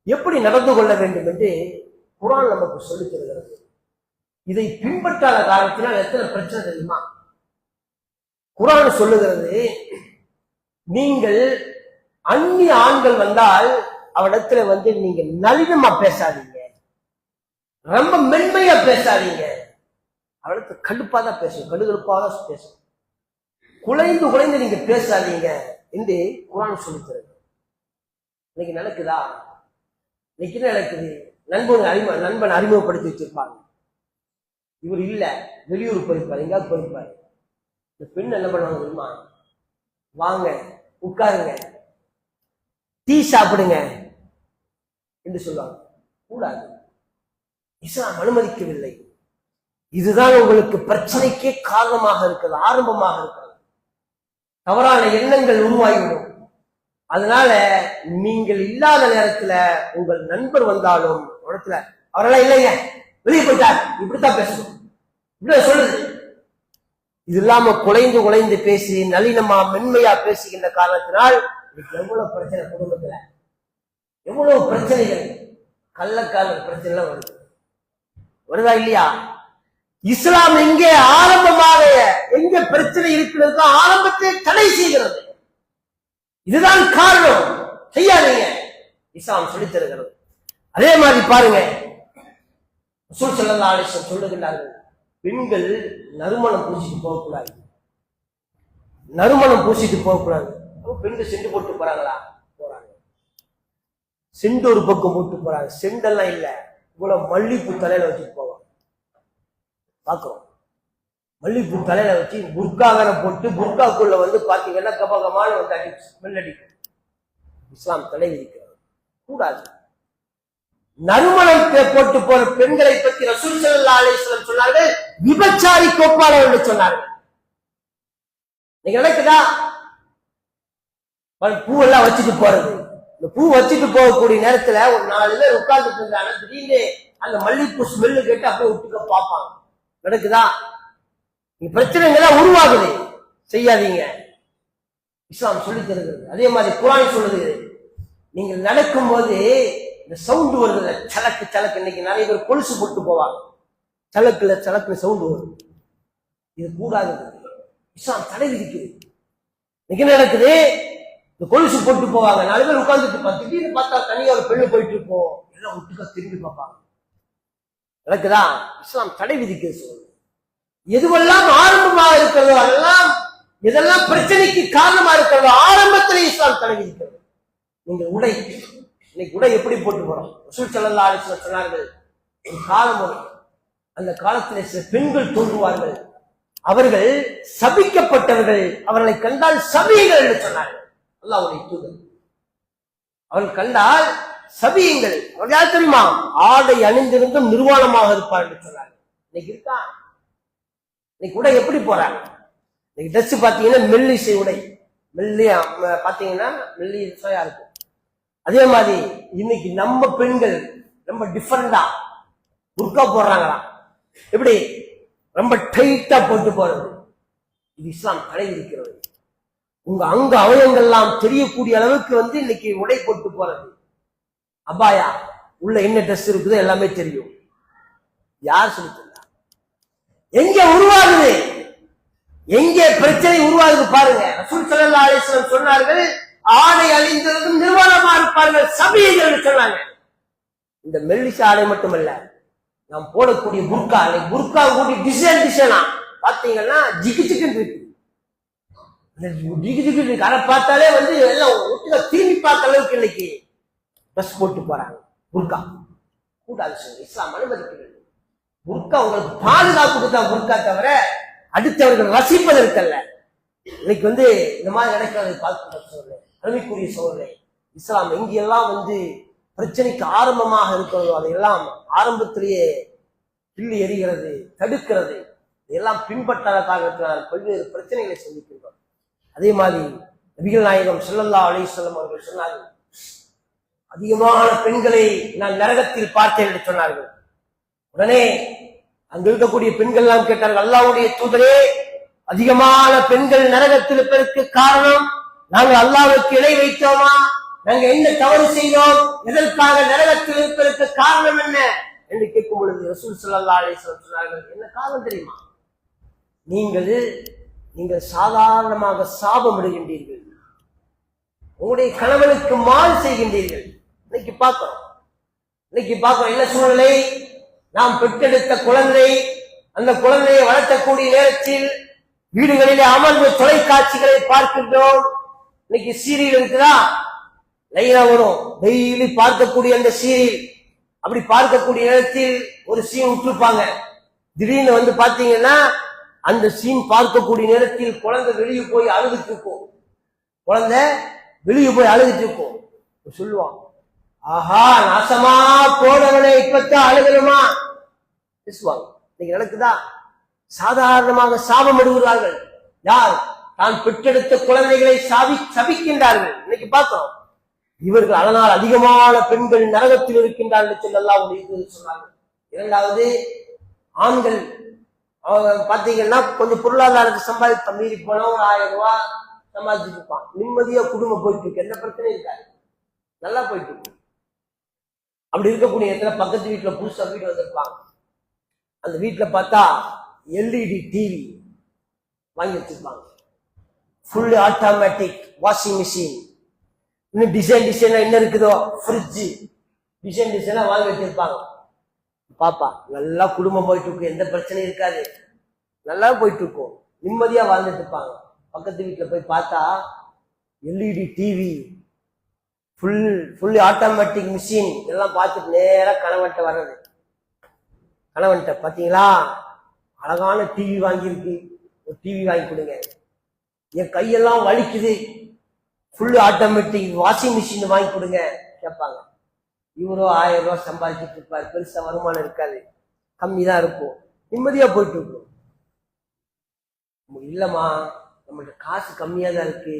எப்படி நடந்து கொள்ள வேண்டும் என்று குர்ஆன் நமக்கு சொல்லித் தருகிறது. இதை பின்பற்றாத காரணத்தினால் எத்தனை பிரச்சனை தெரியுமா? குர்ஆன் சொல்லுகிறது, நீங்கள் அந்நிய ஆண்கள் வந்தால் அவனிடத்துல நீங்க நளினமா பேசாதீங்க, ரொம்ப மென்மையா பேசாதீங்க, அவனுக்கு கடுப்பாதான் பேசும், கடுகடுப்பாதான் பேசும், குலைந்து குலைந்து நீங்க பேசாதீங்க என்று குர்ஆன் சொல்லித் தருகிறது. இன்னைக்கு நடக்குதா? இன்னைக்கு என்ன நடக்குது? நண்பன் அறிமுகப்படுத்தி வச்சிருப்பாங்க, இவர் இல்ல, வெளியூர் போயிருப்பாரு, எங்காவது போயிருப்பாரு. இந்த பெண் என்ன பண்ணுவாங்க தெரியுமா? வாங்க உட்காருங்க, டீ சாப்பிடுங்க என்று சொல்லுவாங்க. கூடாது, இஸ்லாம் அனுமதிக்கவில்லை. இதுதான் உங்களுக்கு பிரச்சனைக்கே காரணமாக இருக்கிறது, ஆரம்பமாக இருக்கிறது. தவறான எண்ணங்கள் உருவாகிவிடும். அதனால நீங்கள் இல்லாத நேரத்துல உங்கள் நண்பர் வந்தாலும் இடத்துல அவரெல்லாம் இல்லைங்க, வெளியே போயிட்டார், இப்படித்தான் பேசணும், இப்படி சொல்லுது. இது இல்லாம குலைந்து குலைந்து பேசி நளினமா மென்மையா பேசுகின்ற காரணத்தினால் எவ்வளவு பிரச்சனை, குடும்பத்துல எவ்வளவு பிரச்சனைகள், கள்ளக்கால பிரச்சனை எல்லாம் வருதா இல்லையா? இஸ்லாம் எங்கே ஆரம்பமாக எங்க பிரச்சனை இருக்கிறது ஆரம்பத்தை தடை செய்கிறது. இதுதான் காரணம், செய்யாதீங்க, இஸ்லாம் சொல்லித் தருகிறது. அதே மாதிரி பாருங்க, ரசூல் ஸல்லல்லாஹு அலைஹி வஸல்லம் சொல்லுகின்றார்கள், பெண்கள் நறுமணம் பூசிட்டு போகக்கூடாது, நறுமணம் பூசிட்டு போகக்கூடாது. பெண்கள் செண்டு போட்டு போறாங்களா? போறாங்க. செண்டு ஒரு பக்கம் போட்டு போறாங்க, செண்டெல்லாம் இல்ல, இவ்வளவு மல்லிப்பூ தலையில வச்சுட்டு போவாங்க. பாக்குறோம், மல்லிப்பூ தலையில வச்சு புர்காவரை போட்டு புர்காக்குள்ள பாத்தீங்கன்னா கபகமான அடி ஸ்மெல் அடிக்கும். இஸ்லாம் தடை விதிக்கிறது, கூடாது. நறுமணம் போட்டு போற பெண்களை பற்றி ரசூல் ஸல்லல்லாஹு அலைஹி வஸல்லம் சொன்னார்கள், விபச்சாரி கோப்பாளர் என்று சொன்னார்கள். நீங்க நினைக்குதா பூவெல்லாம் வச்சுட்டு போறது? இந்த பூ வச்சுட்டு போகக்கூடிய நேரத்துல ஒரு 4 பேர் உட்கார்ந்துட்டு இருந்தாங்க, திடீர்னு அந்த மல்லிப்பூ ஸ்மெல்லு கேட்டு அப்படியே விட்டுக்க பார்ப்பாங்க. நடக்குதா? பிரச்சனைகளா உருவாகுது, செய்யாதீங்க. இஸ்லாம் சொல்லி தருகிறது. அதே மாதிரி குர்ஆன் சொல்லுது, நீங்கள் நடக்கும் போது இந்த சவுண்ட் வருது, சலக்கு சலக்கு. இன்னைக்கு நிறைய பேர் கொலுசு போட்டு போவாங்க, சலக்குல சலக்குல சவுண்ட் வரும். இது கூடாது, இஸ்லாம் தடை விதிக்குது. இன்னைக்கு நடக்குது, இந்த கொலுசு போட்டு போவாங்க, 4 பேர் உட்கார்ந்துட்டு திடீர்னு பார்த்தா தனியா ஒரு பெண்ணு போயிட்டு இருப்போம், எல்லாம் ஒட்டுக்கா திரும்பி பார்ப்பாங்க. நடக்குதா? இஸ்லாம் தடை விதிக்குது. சொல்லுங்க, எதுவெல்லாம் ஆரம்பமாக இருக்கிறதோ அதெல்லாம், எதெல்லாம் பிரச்சனைக்கு காரணமா இருக்கிறதோ ஆரம்பத்திலே இஸ்லாம் தடை விதிக்கிறது. நீங்கள் உடை, இன்னைக்கு உடை எப்படி போட்டு போறோம்? ரசூல் ஸல்லல்லாஹு அலைஹி வஸல்லம் சொன்னார்கள், ஒரு காலம் வரும், அந்த காலத்திலே சில பெண்கள் தோன்றுவார்கள், அவர்கள் சபிக்கப்பட்டவர்கள், அவர்களை கண்டால் சபியுங்கள் என்று சொன்னார்கள் அல்லாஹ்வுடைய தூதர். அவர்கள் கண்டால் சபியுங்கள். அவர்கள் யார் தெரியுமா? ஆடை அணிந்திருந்தும் நிர்வாணமாக இருப்பார் என்று சொன்னார்கள். இன்னைக்கு இருக்கா? இன்னைக்கு உடை எப்படி போறாங்க? இன்னைக்கு ட்ரெஸ் பாத்தீங்கன்னா மெல்லிசை உடை, மெல்லியா பாத்தீங்கன்னா மெல்லிசையா இருக்கும். அதே மாதிரி இன்னைக்கு நம்ம பெண்கள் ரொம்ப டிஃபரெண்டா புர்கா போடுறாங்களா, எப்படி ரொம்ப டைட்டா போட்டு போறது. இது இஸ்லாம் தடை இருக்கிறது. உங்க அங்க அவயங்கள்லாம் தெரியக்கூடிய அளவுக்கு இன்னைக்கு உடை போட்டு போறது. அபாயா உள்ள என்ன ட்ரெஸ் இருக்குதோ எல்லாமே தெரியும். யார் சொல்லி? எங்க உருவாகுது, எங்கே பிரச்சனை உருவாகுது பாருங்க. ரசூல் ஸல்லல்லாஹு அலைஹி வஸல்லம் சொன்னார்கள், ஆடை அணிந்திருந்தும் நிர்வாணமா இருப்பார்கள் சபியுங்கள் சொன்னாங்க. இந்த மெல்லிச ஆடை மட்டுமல்ல, நாம் போடக்கூடிய புர்கா, புர்கா கூடி டிசைனா பாத்தீங்கன்னா ஜிகு ஜிகுன்னு இருக்கு. ஜிகு ஜிகு இருக்கு. அதை பார்த்தாலே எல்லாம் ஒட்டுக்கா திரும்பி பார்த்த அளவுக்கு இன்னைக்கு ட்ரெஸ் போட்டு போறாங்க. புர்கா கூடாது, இஸ்லாம் அனுமதிக்கிறது. புர்கா உங்களுக்கு பாதுகாப்புக்கு தான் புர்கா, தவிர அடுத்தவர்கள் ரசிப்பதற்கல்ல. இன்னைக்கு இந்த மாதிரி நடக்கிறது பார்க்கின்ற சூழ்நிலை, அருமைக்குரிய சூழ்நிலை. இஸ்லாம் எங்கெல்லாம் பிரச்சனைக்கு ஆரம்பமாக இருக்கிறதோ அதையெல்லாம் ஆரம்பத்திலேயே கிள்ளி எறிகிறது, தடுக்கிறது. இதெல்லாம் பின்பற்றாத காரணத்தினால் பல்வேறு பிரச்சனைகளை சந்திக்கின்றோம். அதே மாதிரி நபிகள் நாயகம் ஸல்லல்லாஹு அலைஹி வஸல்லம் அவர்கள் சொன்னார்கள், அதிகமான பெண்களை நான் நரகத்தில் பார்த்தேன் என்று சொன்னார்கள். உடனே அங்க இருக்கக்கூடிய பெண்கள் எல்லாம் கேட்டார்கள், அல்லாஹ்வுடைய தூதரே, அதிகமான பெண்கள் நரகத்தில் இருப்பதற்கு காரணம் நாங்கள் அல்லாஹ்வுக்கு இணை வைத்தோமா? நாங்க என்ன தவறு செய்தோம்? எதற்காக நரகத்தில் இருப்பதற்கு காரணம் என்ன என்று கேட்கும் பொழுது ரசூல் ஸல்லல்லாஹு அலைஹி வஸல்லம் சொன்னார்கள், என்ன காரணம் தெரியுமா? நீங்கள் சாதாரணமாக சாபம் இடுகின்றீர்கள், உங்களுடைய கணவனுக்கு மால் செய்கின்றீர்கள். இன்னைக்கு பார்க்கிறோம் என்ன சூழ்நிலை. நாம் பெற்றெடுத்த குழந்தை, அந்த குழந்தையை வளர்த்தக்கூடிய நேரத்தில் வீடுகளிலே அமர்ந்து தொலைக்காட்சிகளை பார்க்கின்றோம். இன்னைக்கு சீரியல் இருக்குதா, லைனா வரும், டெய்லி பார்க்கக்கூடிய அந்த சீரியல். அப்படி பார்க்கக்கூடிய நேரத்தில் ஒரு சீன் விட்டுருப்பாங்க. திடீர்னு பாத்தீங்கன்னா அந்த சீன் பார்க்கக்கூடிய நேரத்தில் குழந்தை வெளியே போய் அழுதுட்டு இருக்கும். சொல்லுவான், ஆஹா நாசமா போனவனை இப்பத்தான் அழுகணுமா பேசுவாங்க. இன்னைக்கு நடக்குதா? சாதாரணமாக சாபம் இடுகிறார்கள். யார்? தான் பெற்றெடுத்த குழந்தைகளை சபிக்கின்றார்கள். இன்னைக்கு பார்க்கிறோம். இவர்கள் அதனால் அதிகமான பெண்கள் நரகத்தில் இருக்கின்றார்கள் என்று அல்லாஹ்வுடைய சொன்னார்கள். இரண்டாவது, ஆண்கள் பாத்தீங்கன்னா கொஞ்சம் பொருளாதாரத்தை சம்பாதித்த மீறி போனா ஒரு 1000 ரூபாய் சம்பாதிச்சுட்டு இருப்பான். நிம்மதியா குடும்பம் போயிட்டு இருக்கு, எந்த பிரச்சனையும் இருக்காது, நல்லா போயிட்டு இருக்கு. அப்படி இருக்கக்கூடிய இடத்துல பக்கத்து வீட்டுல புதுசா வீடு வந்திருப்பாங்க. அந்த வீட்டுல பார்த்தா எல்இடி டிவி வாங்கி வச்சிருப்பாங்க, ஃபுல்லி ஆட்டோமேட்டிக் வாஷிங் மிஷின், இன்னும் டிசைனா என்ன இருக்குதோ ஃப்ரிட்ஜ் டிசைனா வாங்கி வச்சிருப்பாங்க. பாப்பா நல்லா குடும்பம் போயிட்டு இருக்கும், எந்த பிரச்சனையும் இருக்காது, நல்லா போயிட்டு இருக்கும், நிம்மதியா வாழ்ந்துட்டு இருப்பாங்க. பக்கத்து வீட்டுல போய் பார்த்தா LED TV, fully automatic machine எல்லாம் பார்த்துட்டு நேரா கணவன்கிட்ட வர்றது. கணவன்கிட்ட பாத்தீங்களா அழகான டிவி வாங்கியிருக்கு, ஒரு டிவி வாங்கி கொடுங்க, என் கையெல்லாம் வலிக்குது, ஃபுல்லி ஆட்டோமேட்டிக் வாஷிங் மிஷின் வாங்கி கொடுங்க கேட்பாங்க. இவரோ 1000 ரூபாய் சம்பாதிச்சுட்டு இருப்பாரு, பெருசா வருமானம் இருக்காது, கம்மி தான் இருக்கும், நிம்மதியா போயிட்டு இருக்கும். இல்லம்மா நம்மள்ட்ட காசு கம்மியா தான் இருக்கு,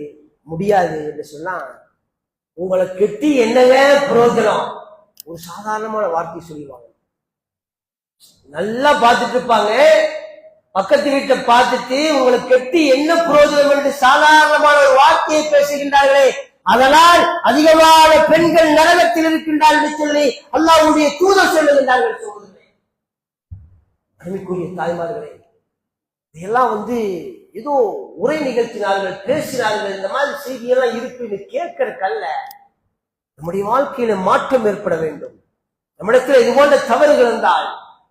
முடியாது என்று சொன்னா உங்களை கெட்டி என்னங்க பிரயோஜனம்? ஒரு சாதாரணமான வார்த்தை சொல்லுவாங்க. நல்லா பார்த்துட்டு இருப்பாங்க, பக்கத்து வீட்டை பார்த்துட்டு உங்களுக்கு கெட்டி என்ன பிரயோஜனம் என்று சாதாரணமான ஒரு வார்த்தையை பேசுகின்றார்களே, அதனால் அதிகமான பெண்கள் நரகத்தில் இருக்கின்றார்கள் என்று சொல்லி அல்லாஹ்வுடைய தூதர் சொல்லுகின்றார்கள். சொல்லுகிறேன் அருமைக்குரிய தாய்மார்களே, இதெல்லாம் ஏதோ உரை நிகழ்த்தினார்கள், பேசினார்கள், இந்த மாதிரி செய்தியெல்லாம் இருக்குன்னு கேட்கறதுக்கல்ல. நம்முடைய வாழ்க்கையில மாற்றம் ஏற்பட வேண்டும். நம்மிடத்தில் இது போன்ற தவறுகள் இருந்தால்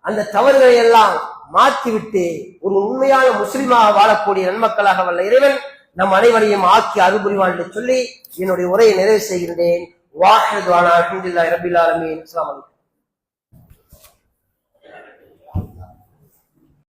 அந்த தவறுகளை எல்லாம் மாற்றிவிட்டு ஒரு உண்மையான முஸ்லிமாக வாழக்கூடிய நன்மக்களாக வல்ல இறைவன் நம் அனைவரையும் ஆக்கி அருள் புரிவான் என்று சொல்லி என்னுடைய உரையை நிறைவு செய்கின்றேன். வாஹிது அல்ஹம்துலில்லாஹி ரப்பில் ஆலமீன். அஸ்ஸலாமு அலைக்கும்.